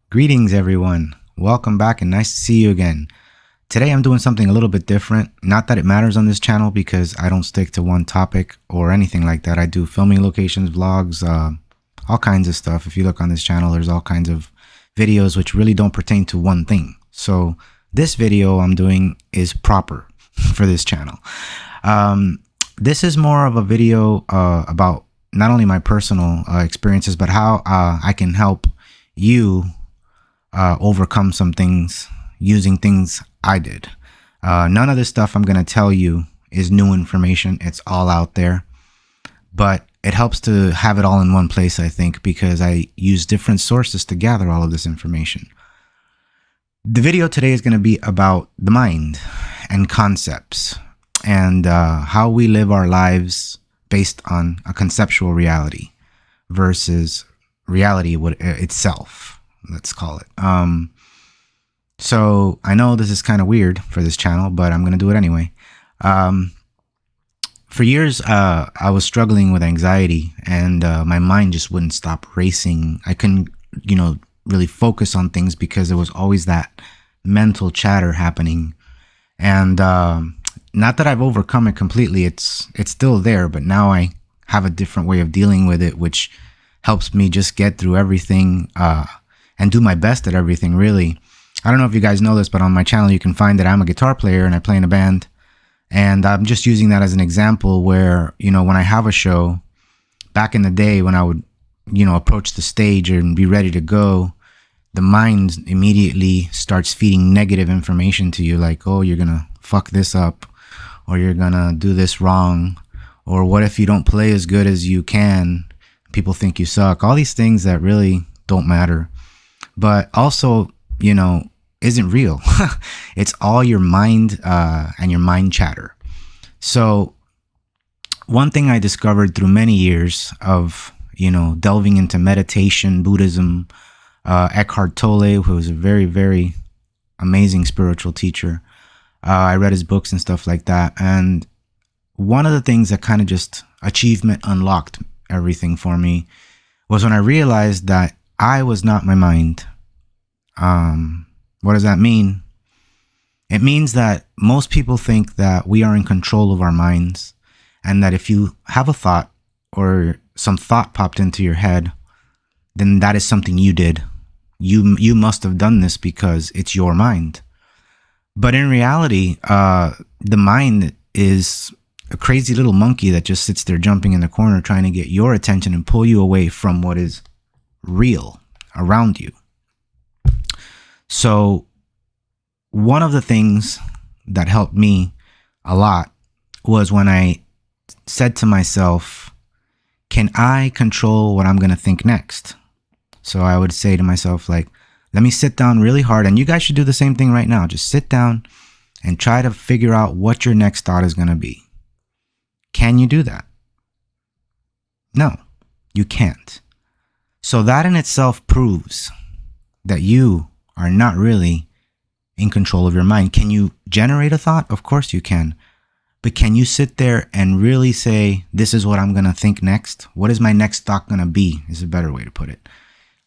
Greetings, everyone. Welcome back and nice to see you again. Today I'm doing something a little bit different. Not that it matters on this channel because I don't stick to one topic or anything like that. I do filming locations, vlogs, all kinds of stuff. If you look on this channel, there's all kinds of videos which really don't pertain to one thing. So this video I'm doing is proper for this channel. This is more of a video about not only my personal experiences, but how I can help you overcome some things using things I did. None of this stuff I'm going to tell you is new information. It's all out there, but it helps to have it all in one place, I think, because I use different sources to gather all of this information. The video today is going to be about the mind and concepts and how we live our lives based on a conceptual reality versus reality itself, let's call it. So I know this is kind of weird for this channel, but I'm going to do it anyway. For years, I was struggling with anxiety and my mind just wouldn't stop racing. I couldn't, really focus on things because there was always that mental chatter happening. And not that I've overcome it completely. It's still there, but now I have a different way of dealing with it, which helps me just get through everything and do my best at everything, really. I don't know if you guys know this, but on my channel, you can find that I'm a guitar player and I play in a band. And I'm just using that as an example where, when I have a show, back in the day when I would, approach the stage and be ready to go, the mind immediately starts feeding negative information to you, like, oh, you're going to fuck this up, or you're going to do this wrong, or what if you don't play as good as you can? People think you suck. All these things that really don't matter, but also, isn't real. It's all your mind and your mind chatter. So one thing I discovered through many years of, delving into meditation, Buddhism, Eckhart Tolle, who was a very, very amazing spiritual teacher. I read his books and stuff like that. And one of the things that kind of just achievement unlocked everything for me was when I realized that I was not my mind. What does that mean? It means that most people think that we are in control of our minds, and that if you have a thought or some thought popped into your head, then that is something you did. You must have done this because it's your mind. But in reality, the mind is a crazy little monkey that just sits there jumping in the corner trying to get your attention and pull you away from what is real around you. So one of the things that helped me a lot was when I said to myself, can I control what I'm going to think next? So I would say to myself, like, let me sit down really hard. And you guys should do the same thing right now. Just sit down and try to figure out what your next thought is going to be. Can you do that? No, you can't. So that in itself proves that you are not really in control of your mind. Can you generate a thought? Of course you can. But can you sit there and really say, this is what I'm going to think next? What is my next thought going to be? Is a better way to put it.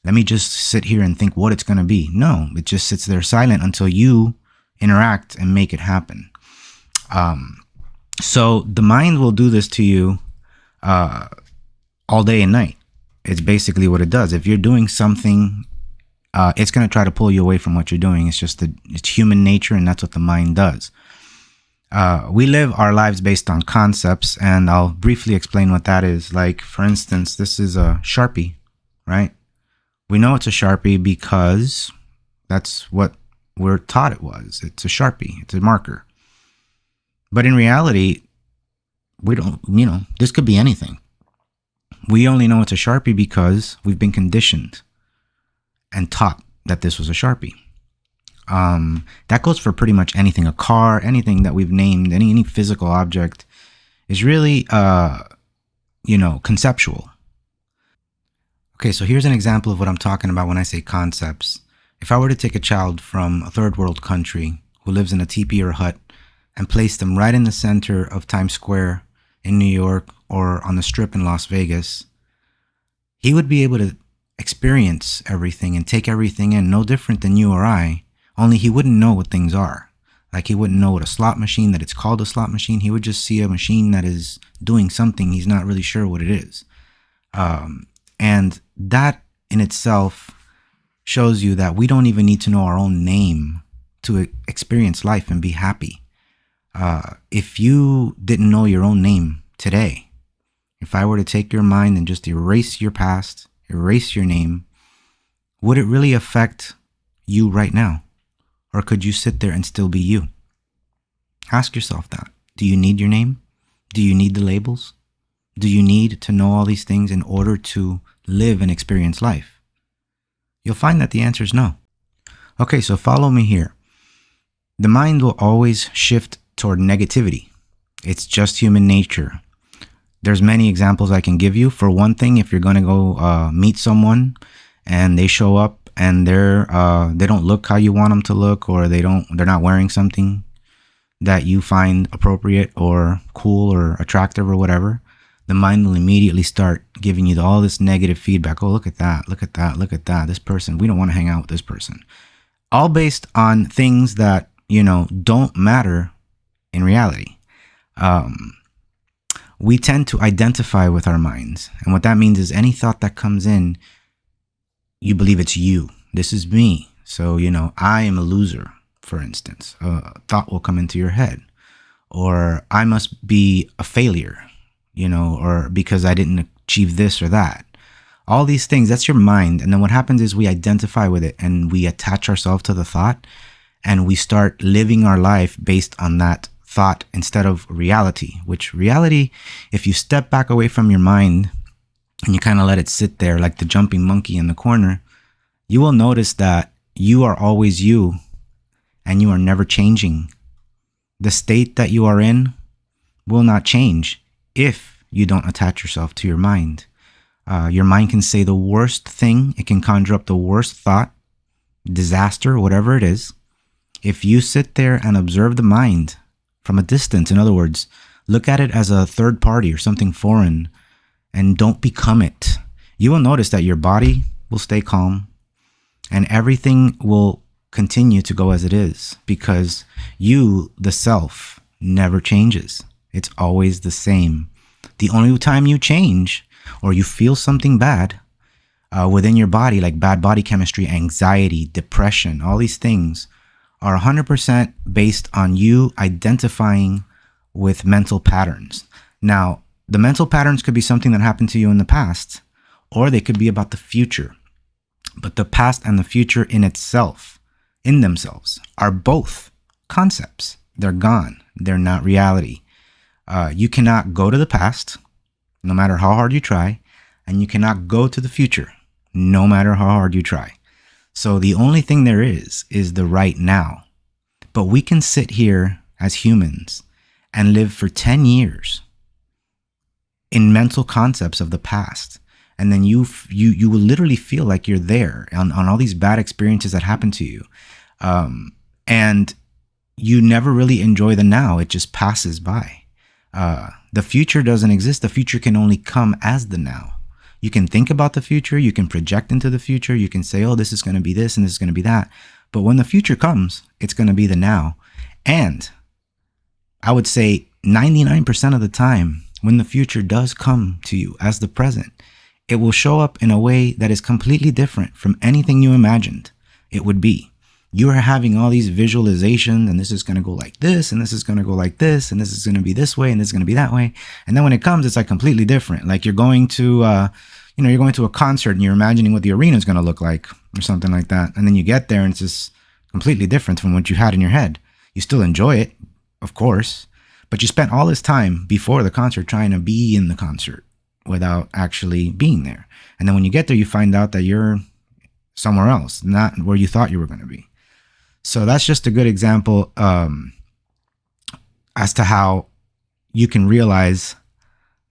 Let me just sit here and think what it's going to be. No, it just sits there silent until you interact and make it happen. So the mind will do this to you all day and night. It's basically what it does. If you're doing something, it's going to try to pull you away from what you're doing. It's just it's human nature, and that's what the mind does. We live our lives based on concepts, and I'll briefly explain what that is. Like, for instance, this is a Sharpie, right? We know it's a Sharpie because that's what we're taught it was. It's a Sharpie. It's a marker. But in reality, we don't, this could be anything. We only know it's a Sharpie because we've been conditioned and taught that this was a Sharpie. That goes for pretty much anything. A car, anything that we've named, any physical object is really, conceptual. Okay, so here's an example of what I'm talking about when I say concepts. If I were to take a child from a third world country who lives in a teepee or hut and place them right in the center of Times Square in New York or on the Strip in Las Vegas, he would be able to experience everything and take everything in, no different than you or I, only he wouldn't know what things are. Like he wouldn't know what a slot machine, that it's called a slot machine. He would just see a machine that is doing something. He's not really sure what it is. And that in itself shows you that we don't even need to know our own name to experience life and be happy. If you didn't know your own name today, if I were to take your mind and just erase your past, erase your name, would it really affect you right now? Or could you sit there and still be you? Ask yourself that. Do you need your name? Do you need the labels? Do you need to know all these things in order to live and experience life? You'll find that the answer is no. Okay, so follow me here. The mind will always shift toward negativity. It's just human nature. There's many examples I can give you. For one thing, if you're going to go meet someone and they show up and they don't look how you want them to look, or they're not wearing something that you find appropriate or cool or attractive or whatever, the mind will immediately start giving you all this negative feedback. Oh, look at that, look at that, look at that. This person, we don't want to hang out with this person. All based on things that, don't matter in reality. We tend to identify with our minds. And what that means is any thought that comes in, you believe it's you. This is me. So, I am a loser, for instance. A thought will come into your head. Or I must be a failure, or because I didn't achieve this or that. All these things, that's your mind. And then what happens is we identify with it and we attach ourselves to the thought and we start living our life based on that thought instead of reality, which reality, if you step back away from your mind and you kind of let it sit there like the jumping monkey in the corner, you will notice that you are always you and you are never changing. The state that you are in will not change if you don't attach yourself to your mind. Your mind can say the worst thing. It can conjure up the worst thought, disaster, whatever it is. If you sit there and observe the mind from a distance, in other words, look at it as a third party or something foreign, and don't become it, you will notice that your body will stay calm and everything will continue to go as it is, because you, the self, never changes. It's always the same. The only time you change or you feel something bad within your body, like bad body chemistry, anxiety, depression, all these things are 100% based on you identifying with mental patterns. Now, the mental patterns could be something that happened to you in the past, or they could be about the future. But the past and the future in themselves, are both concepts. They're gone. They're not reality. You cannot go to the past, no matter how hard you try, and you cannot go to the future, no matter how hard you try. So the only thing there is the right now. But we can sit here as humans and live for 10 years in mental concepts of the past. And then you will literally feel like you're there on all these bad experiences that happen to you. And you never really enjoy the now. It just passes by. The future doesn't exist. The future can only come as the now. You can think about the future. You can project into the future. You can say, oh, this is going to be this and this is going to be that. But when the future comes, it's going to be the now. And I would say 99% of the time, when the future does come to you as the present, it will show up in a way that is completely different from anything you imagined it would be. You are having all these visualizations, and this is going to go like this, and this is going to go like this, and this is going to be this way, and this is going to be that way. And then when it comes, it's like completely different. Like you're going to, you're going to a concert and you're imagining what the arena is going to look like or something like that. And then you get there and it's just completely different from what you had in your head. You still enjoy it, of course, but you spent all this time before the concert trying to be in the concert without actually being there. And then when you get there, you find out that you're somewhere else, not where you thought you were going to be. So that's just a good example as to how you can realize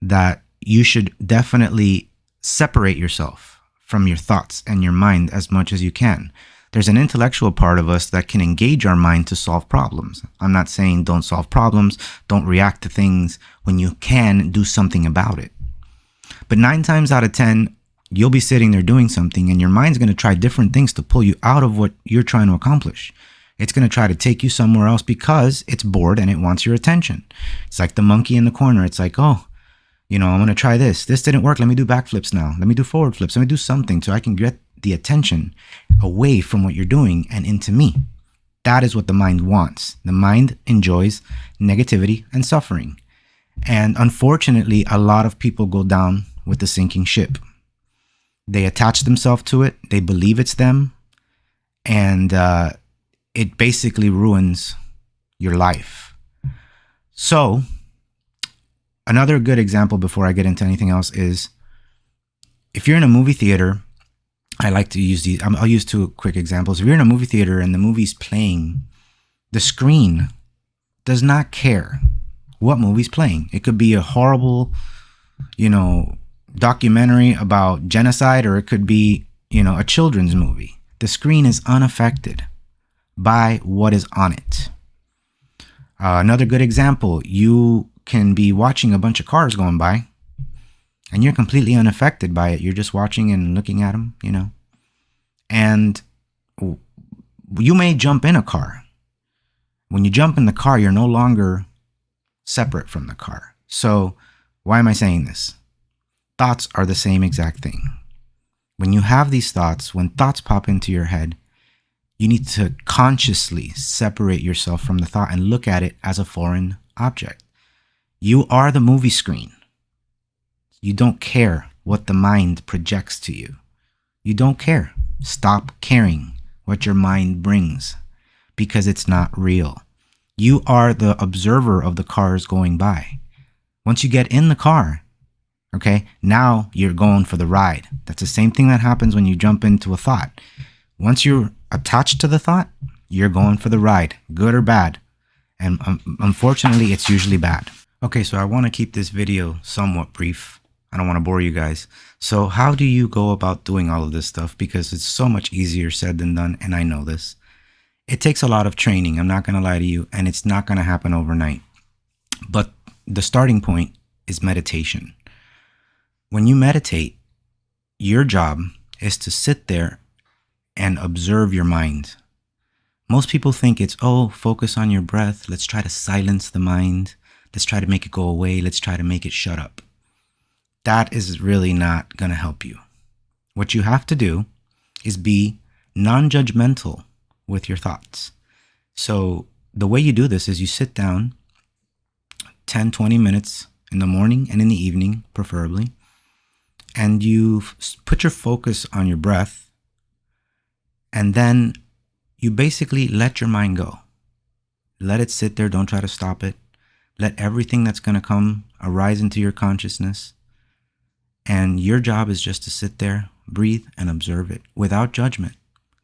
that you should definitely separate yourself from your thoughts and your mind as much as you can. There's an intellectual part of us that can engage our mind to solve problems. I'm not saying don't solve problems, don't react to things when you can do something about it. But 9 times out of 10, you'll be sitting there doing something and your mind's going to try different things to pull you out of what you're trying to accomplish. It's going to try to take you somewhere else because it's bored and it wants your attention. It's like the monkey in the corner. It's like, oh, I'm going to try this. This didn't work. Let me do backflips now. Let me do forward flips. Let me do something so I can get the attention away from what you're doing and into me. That is what the mind wants. The mind enjoys negativity and suffering. And unfortunately, a lot of people go down with the sinking ship. They attach themselves to it. They believe it's them. And it basically ruins your life. So another good example before I get into anything else is if you're in a movie theater, I like to use these. I'll use two quick examples. If you're in a movie theater and the movie's playing, the screen does not care what movie's playing. It could be a horrible, documentary about genocide, or it could be, a children's movie. The screen is unaffected by what is on it. Another good example, you can be watching a bunch of cars going by and you're completely unaffected by it. You're just watching and looking at them, and you may jump in a car. When you jump in the car, you're no longer separate from the car. So why am I saying this? Thoughts are the same exact thing. When you have these thoughts, when thoughts pop into your head, you need to consciously separate yourself from the thought and look at it as a foreign object. You are the movie screen. You don't care what the mind projects to you. You don't care. Stop caring what your mind brings because it's not real. You are the observer of the cars going by. Once you get in the car, okay, now you're going for the ride. That's the same thing that happens when you jump into a thought. Once you're attached to the thought, you're going for the ride, good or bad. And unfortunately, it's usually bad. Okay, so I want to keep this video somewhat brief. I don't want to bore you guys. So how do you go about doing all of this stuff? Because it's so much easier said than done, and I know this. It takes a lot of training, I'm not going to lie to you, and it's not going to happen overnight. But the starting point is meditation. When you meditate, your job is to sit there and observe your mind. Most people think it's, focus on your breath. Let's try to silence the mind. Let's try to make it go away. Let's try to make it shut up. That is really not going to help you. What you have to do is be non-judgmental with your thoughts. So the way you do this is you sit down 10, 20 minutes in the morning and in the evening, preferably, and you put your focus on your breath, and then you basically let your mind go. Let it sit there. Don't try to stop it. Let everything that's going to come arise into your consciousness. And your job is just to sit there, breathe, and observe it without judgment,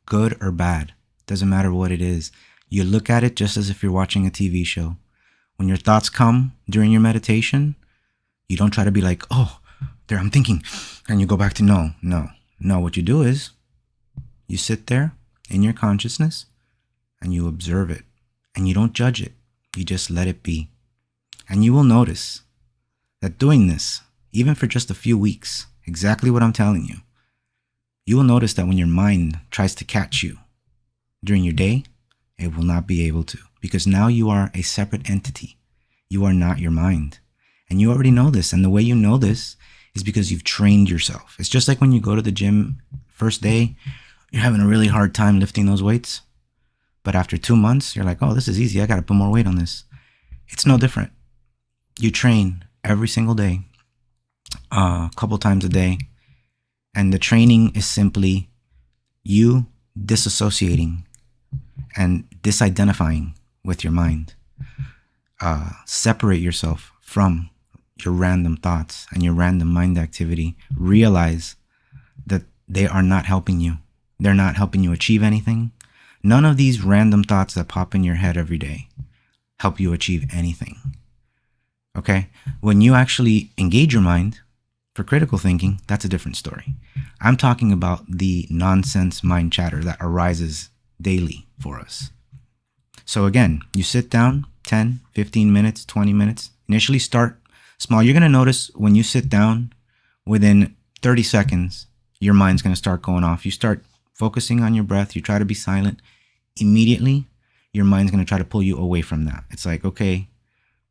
good or bad. Doesn't matter what it is. You look at it just as if you're watching a TV show. When your thoughts come during your meditation, you don't try to be like, there, I'm thinking. And you go back to no. What you do is you sit there in your consciousness and you observe it. And you don't judge it. You just let it be. And you will notice that doing this, even for just a few weeks, exactly what I'm telling you, you will notice that when your mind tries to catch you during your day, it will not be able to, because now you are a separate entity. You are not your mind. And you already know this. And the way you know this is because you've trained yourself. It's just like when you go to the gym first day, you're having a really hard time lifting those weights. But after 2 months, you're like, this is easy. I got to put more weight on this. It's no different. You train every single day, a couple times a day. And the training is simply you disassociating and disidentifying with your mind. Separate yourself from your random thoughts and your random mind activity. Realize that they are not helping you. They're not helping you achieve anything. None of these random thoughts that pop in your head every day help you achieve anything. Okay? When you actually engage your mind for critical thinking, that's a different story. I'm talking about the nonsense mind chatter that arises daily for us. So again, you sit down 10, 15 minutes, 20 minutes. Initially start small. You're going to notice when you sit down, within 30 seconds, your mind's going to start going off. You start focusing on your breath. You try to be silent. Immediately, your mind's going to try to pull you away from that. It's like, okay,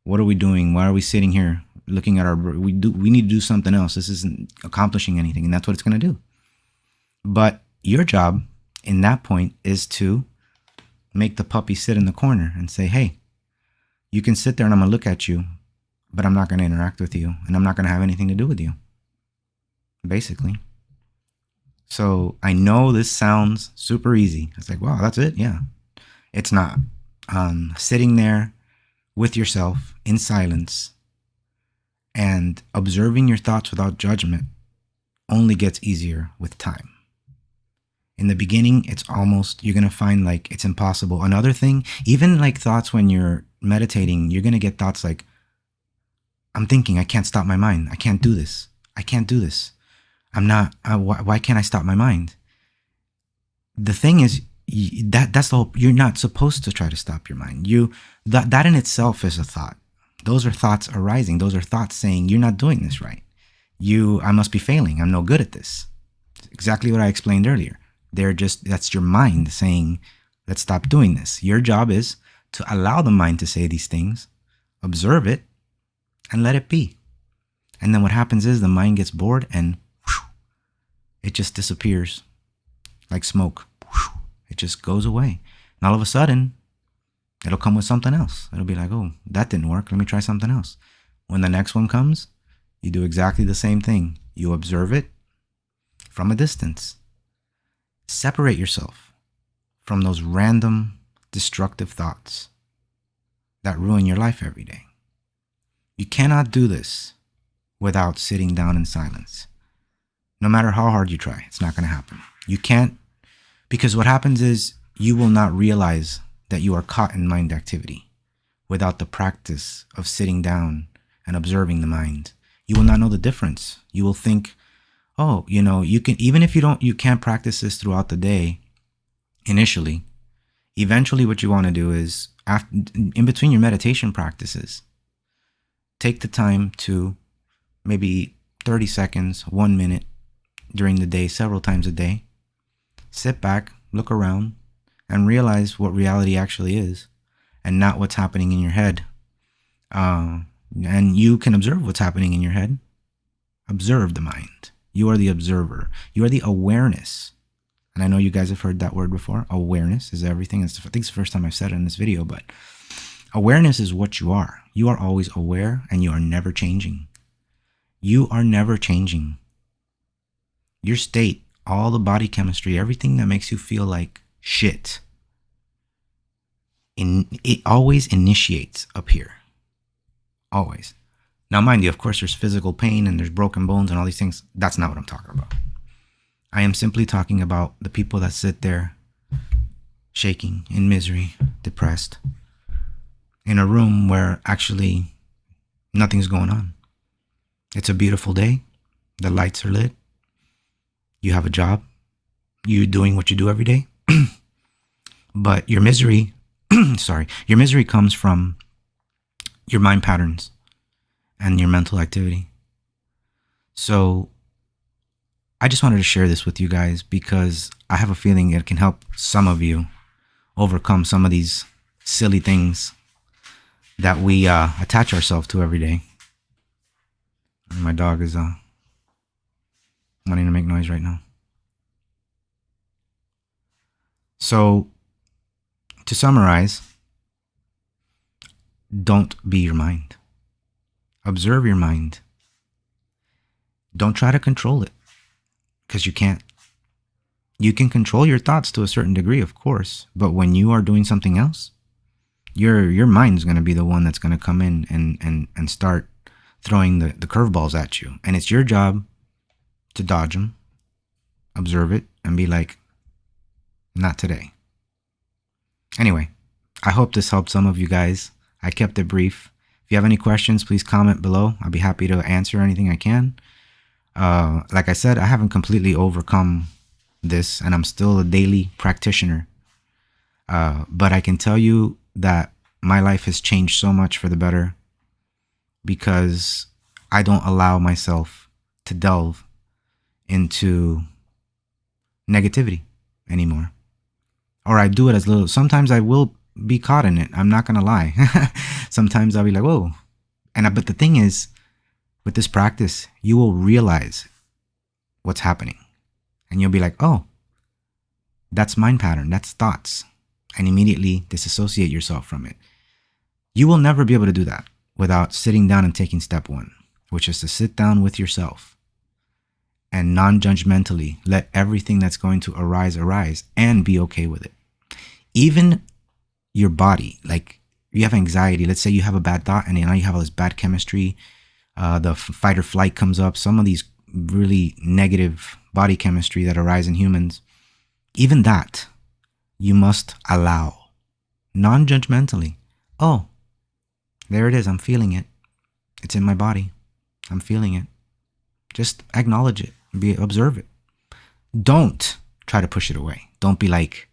what are we doing? Why are we sitting here looking at we need to do something else. This isn't accomplishing anything. And that's what it's going to do. But your job in that point is to make the puppy sit in the corner and say, hey, you can sit there and I'm going to look at you, but I'm not going to interact with you and I'm not going to have anything to do with you. Basically. So I know this sounds super easy. It's like, wow, that's it. Yeah, it's not. Sitting there with yourself in silence and observing your thoughts without judgment only gets easier with time. In the beginning, it's almost, you're going to find like it's impossible. Another thing, even like thoughts when you're meditating, you're going to get thoughts like, I'm thinking, I can't stop my mind. I can't do this. I can't do this. I'm not, why can't I stop my mind? The thing is, that's the whole, you're not supposed to try to stop your mind. That in itself is a thought. Those are thoughts arising. Those are thoughts saying, you're not doing this right. I must be failing. I'm no good at this. Exactly what I explained earlier. That's your mind saying, let's stop doing this. Your job is to allow the mind to say these things, observe it, and let it be. And then what happens is the mind gets bored and whew, it just disappears like smoke. Whew, it just goes away. And all of a sudden, it'll come with something else. It'll be like, oh, that didn't work. Let me try something else. When the next one comes, you do exactly the same thing. You observe it from a distance. Separate yourself from those random destructive thoughts that ruin your life every day. You cannot do this without sitting down in silence. No matter how hard you try, it's not going to happen. You can't, because what happens is you will not realize that you are caught in mind activity without the practice of sitting down and observing the mind. You will not know the difference. You will think, oh, you can, even if you can't practice this throughout the day initially, eventually what you want to do is in between your meditation practices, take the time to maybe 30 seconds, 1 minute during the day, several times a day, sit back, look around, and realize what reality actually is and not what's happening in your head. And you can observe what's happening in your head. Observe the mind. You are the observer. You are the awareness. And I know you guys have heard that word before. Awareness is everything. I think it's the first time I've said it in this video, but awareness is what you are. You are always aware and you are never changing. You are never changing. Your state, all the body chemistry, everything that makes you feel like shit, it always initiates up here. Always. Now, mind you, of course, there's physical pain and there's broken bones and all these things. That's not what I'm talking about. I am simply talking about the people that sit there shaking in misery, depressed, in a room where actually nothing's going on. It's a beautiful day. The lights are lit. You have a job. You're doing what you do every day. But your misery, your misery comes from your mind patterns and your mental activity. So I just wanted to share this with you guys because I have a feeling it can help some of you overcome some of these silly things that we attach ourselves to every day. And my dog is wanting to make noise right now. So to summarize, don't be your mind. Observe your mind. Don't try to control it because you can't. You can control your thoughts to a certain degree, of course, but when you are doing something else, your mind's going to be the one that's going to come in and start throwing the curveballs at you. And it's your job to dodge them, observe it, and be like, not today. Anyway, I hope this helped some of you guys. I kept it brief. If you have any questions, please comment below. I'll be happy to answer anything I can. Like I said, I haven't completely overcome this, and I'm still a daily practitioner. But I can tell you that my life has changed so much for the better because I don't allow myself to delve into negativity anymore. Or I do it as little. Sometimes I will be caught in it. I'm not going to lie. Sometimes I'll be like, whoa. But the thing is, with this practice, you will realize what's happening. And you'll be like, oh, that's mind pattern. That's thoughts. And immediately disassociate yourself from it. You will never be able to do that without sitting down and taking step one, which is to sit down with yourself and non-judgmentally let everything that's going to arise and be okay with it. Even your body, like you have anxiety, let's say you have a bad thought and now you have all this bad chemistry, the fight or flight comes up, some of these really negative body chemistry that arise in humans, even that you must allow non-judgmentally. Oh, there it is. I'm feeling it. It's in my body. I'm feeling it. Just acknowledge it. Observe it. Don't try to push it away. Don't be like,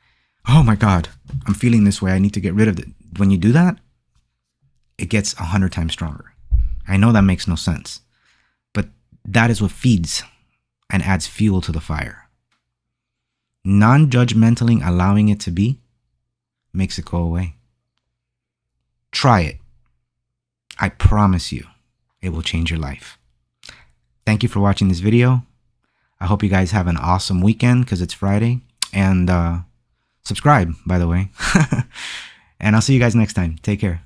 oh my God, I'm feeling this way. I need to get rid of it. When you do that, it gets 100 times stronger. I know that makes no sense, but that is what feeds and adds fuel to the fire. Non-judgmentally allowing it to be makes it go away. Try it. I promise you, it will change your life. Thank you for watching this video. I hope you guys have an awesome weekend because it's Friday. And subscribe, by the way. And I'll see you guys next time. Take care.